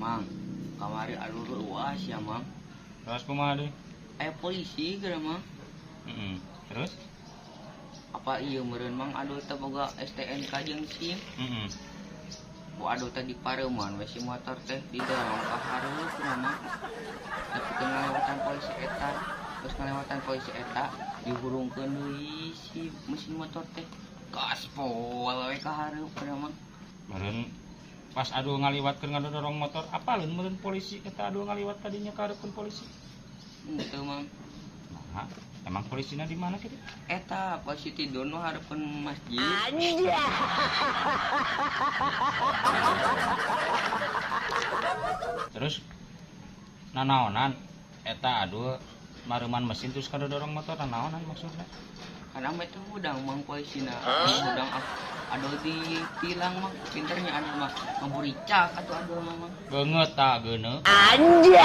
Mang, kamari aduh luas ya Mang. Terus kumaha deui? Aya polisi gara Mang. Terus? Apa iya meureun Mang aduh teh boga STNK jeung SIM. Bu aduh tadi pareuman we si motor teh di dalam ka hareup Mang. Tapi teu ngalewatan polisi eta. Terus ngalewatan polisi eta dihurungkeun deui si mesin motor teh. Gaspol we ka hareup Mang. Meureun pas aduh ngaliwatkeun ngadorong motor, apaleun meureun polisi eta aduh ngaliwat tadinya ka hareupeun polisi. Henteu Mang. Nah, emang polisina di mana kitu? Eta polisi tidur nu hareupeun masjid. Terus nanaonan eta aduh mareuman mesin terus kadodorong motor nanaonan maksudna? Karena itu udang Mang polisina. Udang aduh ditilang Mang pinternya aduh mah ngaburi cak atuh aduh Mang. Beungeut tah geuneuh. Anjay.